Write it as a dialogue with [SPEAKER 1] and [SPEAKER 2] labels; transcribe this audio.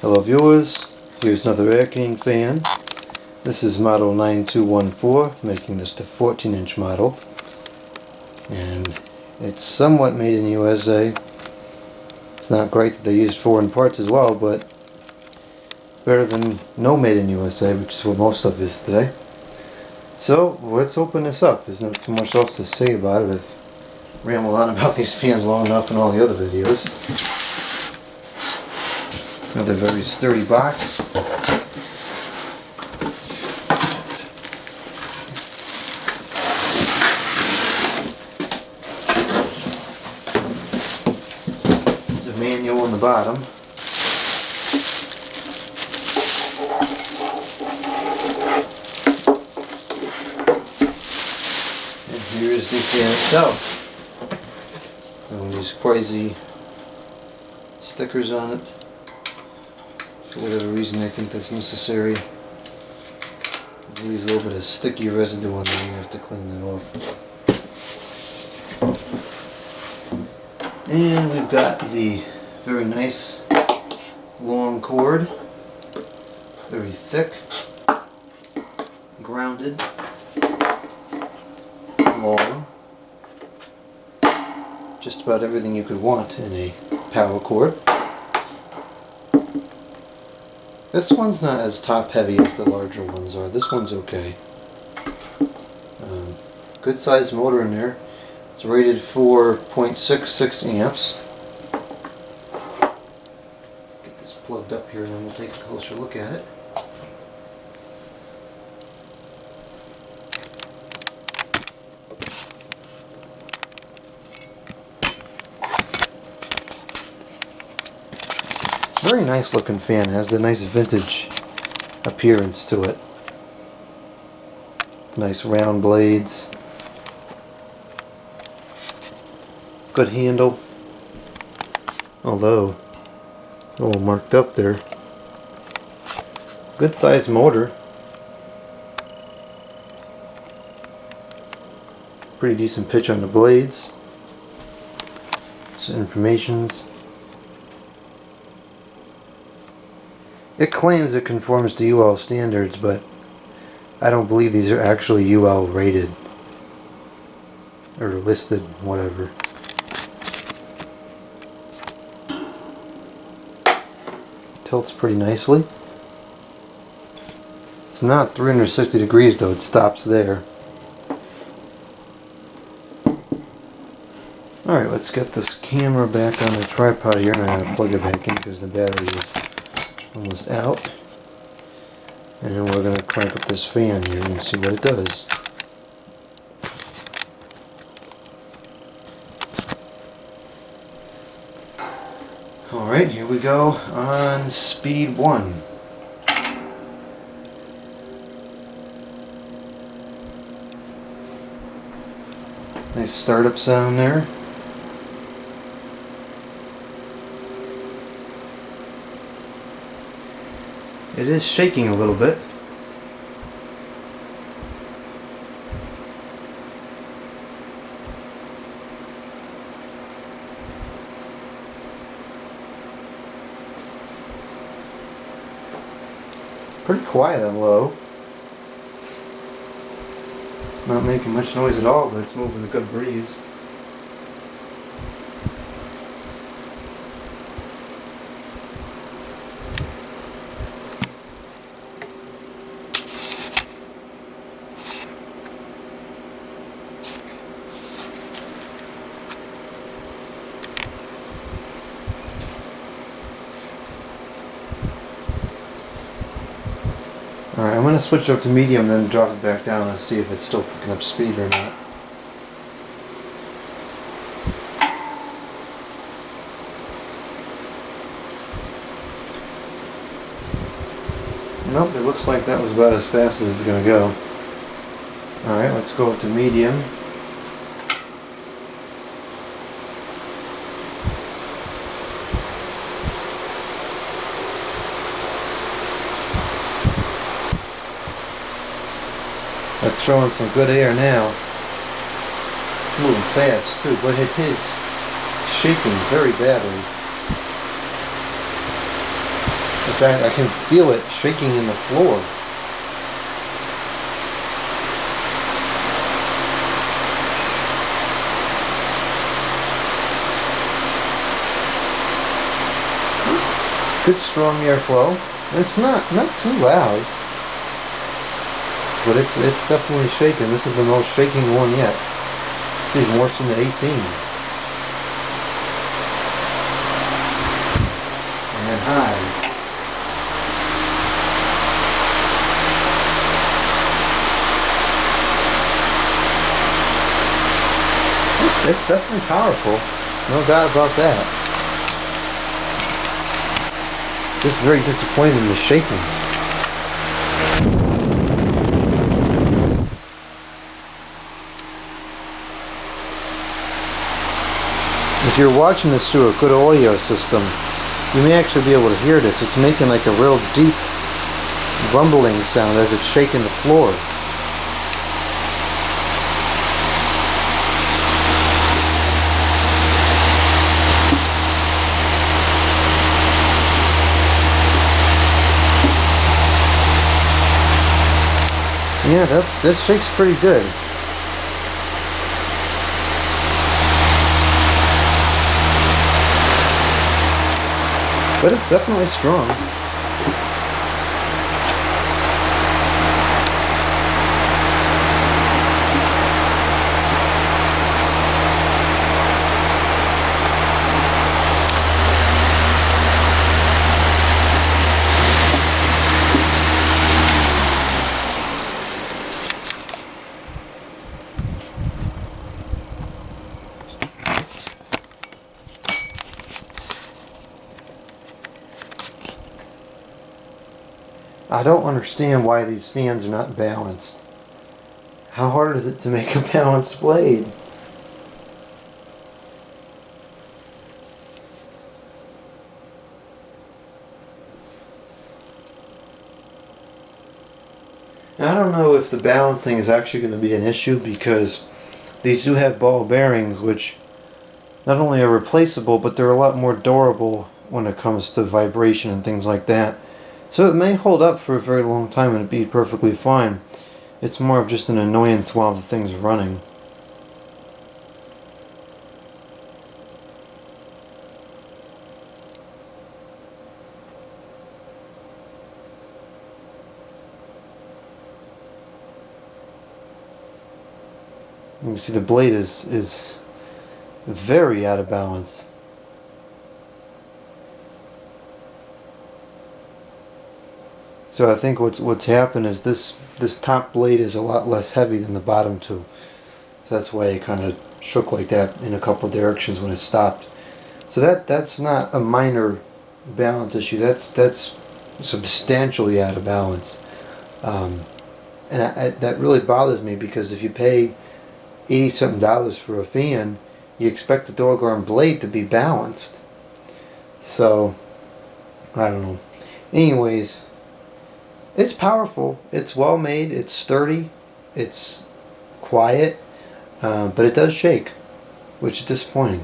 [SPEAKER 1] Hello viewers, here's another Air King fan. This is model 9214, making this the 14-inch model. And it's somewhat made in the USA. It's not great that they use foreign parts as well, but better than no made in USA, which is what most stuff is today. So let's open this up. There's not too much else to say about it. I've rambled on about these fans long enough in all the other videos. Another very sturdy box. There's a manual on the bottom. And here's the fan itself. And these crazy stickers on it. For whatever reason, I think that's necessary. It leaves a little bit of sticky residue on there, you have to clean that off. And we've got the very nice long cord, very thick, grounded, long, just about everything you could want in a power cord. This one's not as top heavy as the larger ones are. This one's okay. Good sized motor in there. It's rated for 0.66 amps. Get this plugged up here and then we'll take a closer look at it. Very nice looking fan. It has the nice vintage appearance to it. Nice round blades. Good handle. Although it's a little marked up there. Good sized motor. Pretty decent pitch on the blades. Some informations. It claims it conforms to UL standards, but I don't believe these are actually UL rated or listed, whatever. Tilts pretty nicely. It's not 360 degrees though, it stops there. Alright, let's get this camera back on the tripod here, and I'm going to plug it back in because the battery is almost out. And then we're going to crank up this fan here and see what it does. Alright, here we go on speed 1. Nice startup sound there. It is shaking a little bit. Pretty quiet and low. Not making much noise at all, but it's moving a good breeze. Alright, I'm going to switch up to medium, then drop it back down and see if it's still picking up speed or not. Nope, it looks like that was about as fast as it's going to go. Alright, let's go up to medium. That's throwing some good air now. Moving fast too, but it is shaking very badly. In fact, I can feel it shaking in the floor. Good strong airflow. It's not too loud, but it's definitely shaking. This is the most shaking one yet. It's even worse than the 18. And high. It's definitely powerful, no doubt about that. Just very disappointed in the shaking. If you're watching this through a good audio system, you may actually be able to hear this. It's making like a real deep rumbling sound as it's shaking the floor. Yeah, that shakes pretty good. But it's definitely strong. I don't understand why these fans are not balanced. How hard is it to make a balanced blade? Now, I don't know if the balancing is actually going to be an issue, because these do have ball bearings which not only are replaceable, but they're a lot more durable when it comes to vibration and things like that. So it may hold up for a very long time and be perfectly fine. It's more of just an annoyance while the thing's running. You can see the blade is very out of balance. So I think what's happened is this top blade is a lot less heavy than the bottom two. So that's why it kind of shook like that in a couple directions when it stopped. So that's not a minor balance issue. That's substantially out of balance, and that really bothers me, because if you pay $80-something for a fan, you expect the doggone blade to be balanced. So I don't know. Anyways. It's powerful, it's well made, it's sturdy, it's quiet, but it does shake, which is disappointing.